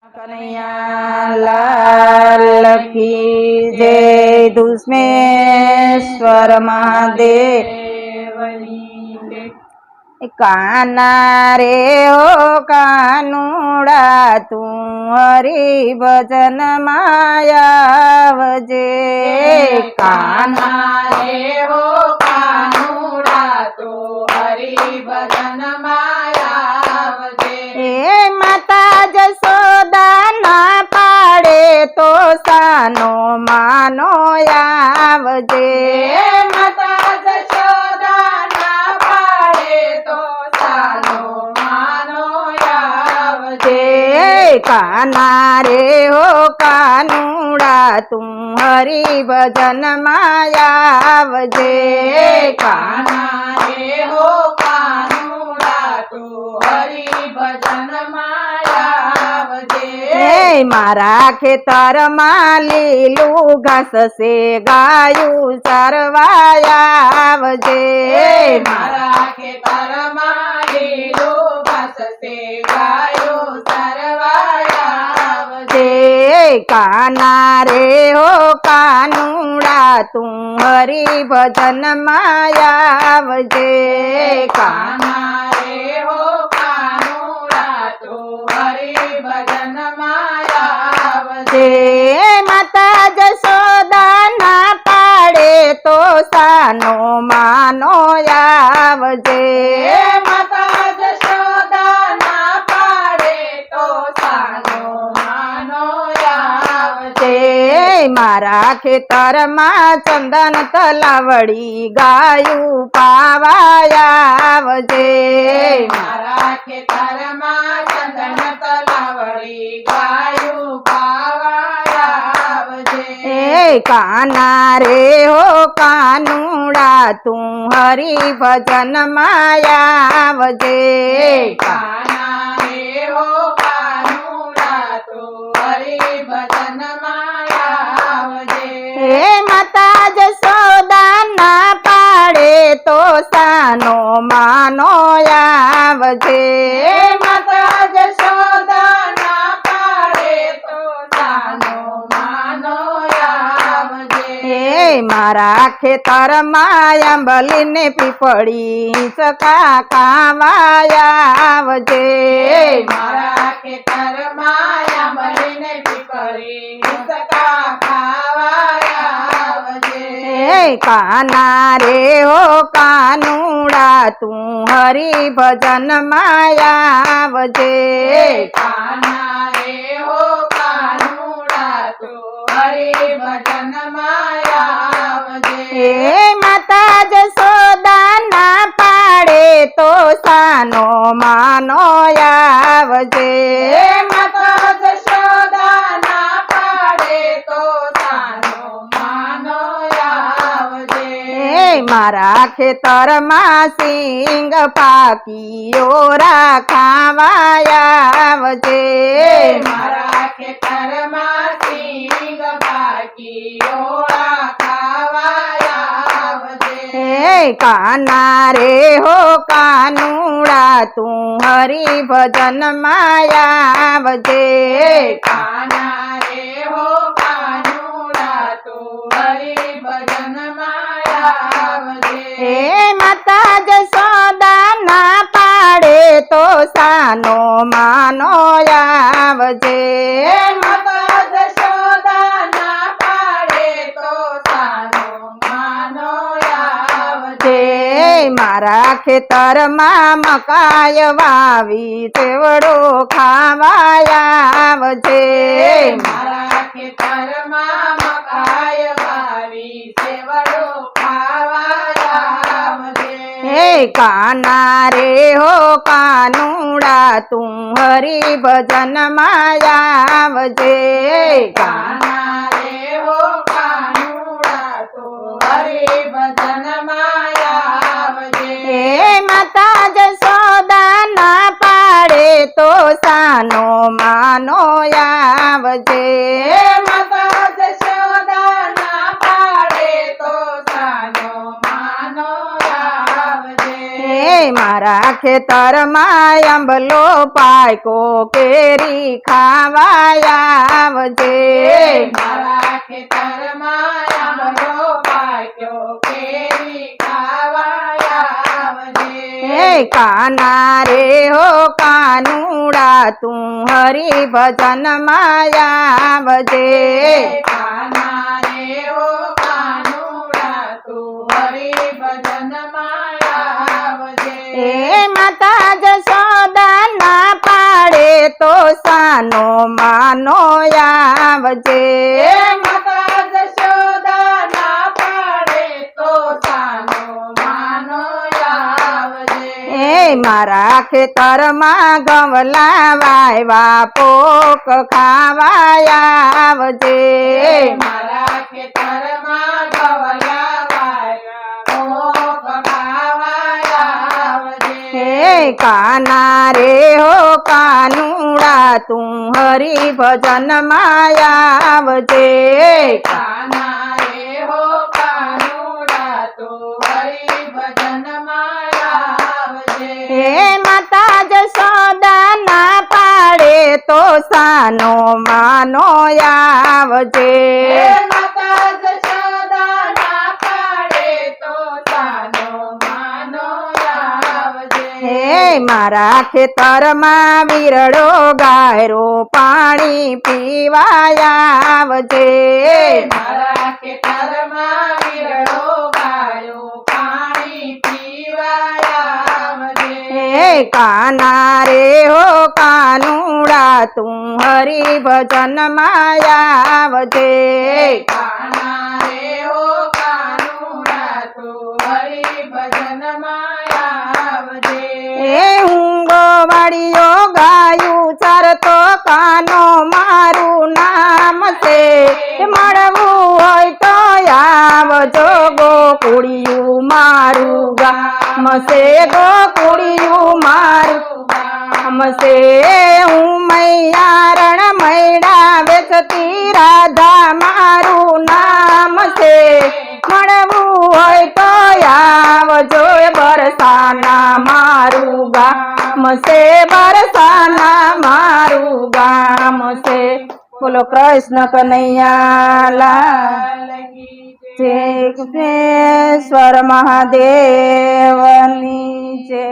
कन्हैया लाल की जय। दुष्मेश्वर महादेवनी जय। काना रे हो कानुड़ा तू हरि भजन मायावजे। काना रे हो कानुड़ा तू हरि भजन मायावजे। ए माता जसोदा ना पाड़े तो सानो मानो आवजे। माता जशोदा ना पाड़े तो सानो मानो आवजे। काना रे हो कानुड़ा तू हरि भजन मायावजे। काना रे हो कानुड़ा तू हरि भजन मायावजे। मारा खेतर मालीलू घास से गायू चरवायावजे। मारा खेतर मालीलू घास से गायो चरवायावजे। काना रे हो कानुड़ा तू हरि भजन मायावजे। काना रे हो कानुड़ा तू हरि भजन मायावजे। माता जसोदा ना पाड़े तो सानो मानो आवजे। माता जशोदा ना पाड़े तो सानो मानो आवजे। मारा खेतर मां चंदन तलावड़ी गायू पावायावजे। मारा खेतर मां चंदन तलावड़ी गायो पावायावजे। काना रे हो कानुड़ा तू हरि भजन मायावजे। काना रे हो कानुड़ा तू हरि भजन मायावजे। माता जसोदा ना पाड़े तो सानो मानो आवजे। माता जशोदा ना पाड़े तो सानो मानो आवजे। मारा खेतर मायाबली ने पीपड़ी चका खावायावजे। मारा खेतर माया बलिने पीपरी सका खावायावजे। काना रे हो कानुड़ा तू हरि भजन मायावजे। काना रे हो कानुड़ा तू हरि भजन मायावजे। माता जसोदा ना पाड़े तो सानो मानो आवजे। माता जशोदा ना पाड़े तो सानो मानो आवजे। मारा खेतर मां सिंग पाकियोरा खावायावजे। मारा खेतर मां सिंग पाकी ओड़ा खावायावजे। काना रे हो कानुड़ा तू हरि भजन मायावजे। काना रे हो कानुड़ा तू हरि भजन मायावजे। माता जसोदा ना पाड़े तो सानो मानो आवजे। माता जशोदा ना पाड़े तो सानो मानो आवजे। मारा खेतर मां मकाय वावी चेवड़ो खावायावजे। मारा खेतर मां मकाय वावी सेवड़ो खावायावजे। काना रे हो कानुड़ा तू हरि भजन मायावजे। काना रे हो कानुड़ा तू हरि भजन मायावजे। माता जसोदा ना पाड़े तो सानो मानो आवजे। माता जशोदा ना पाड़े तो सानो मानो आवजे। મારા ખેતરમાં આંબલો પાકો કેરી ખાવા આવજે મારા ખેતરમાં આંબલો પાક્યો કેરી ખાવા આવજે કાના રે હો કાનુડા તું હરિ ભજન માં આવજે કાના રે ઓ કાનુડા તું હરિ ભજનમાં આવજે માતા જશોદા ના પાડે તો સાનો માનો આવજે માતા જશોદા ના પાડે તો સાનો માનો આવજે મારા ખેતરમાં ગવલા વાયવા પોક ખાવા આવજે મારા ખેતરમાં ગવલા વાયા પોક ખાવા આવજે કાના રે હો કાનુડા તું હરિ ભજન માં આવજે કાના રે હો કાનુડા તું હરિ ભજનમાં આવજે માતા જશોદા ના પાડે તો સાનો માનો આવજે માતા જશોદા ના પાડે તો સાનો માનો આવજે મારા ખેતરમાં વીરડો ગાયરો પાણી પીવા આવજે મારા ખેતરમાં વીરડો ગાયો પાણી પીવા આવજે કાના રે હો કાનુડા તું હરિ ભજન માં આવજે કાના રે હો કાનુડા તું હરિ ભજનમાં આવજે હું ગોવાળીઓ ગાયું ચારતો કાનો મારું નામ છે મળવું હોય તો આવજો ગોકુળિયું મારું ગામ છે ગોકુળિયું મારું ગામ છે હું મૈયારણ મૈડા વેચતી રાધા મારું નામ છે મળવું હોય તો આવજો બરસાના મારું ગામ છે બરસાના મારું ગામ છે બોલો કૃષ્ણ કનૈયા લાલ જય કૃષ્ણેશ્વર મહાદેવની જય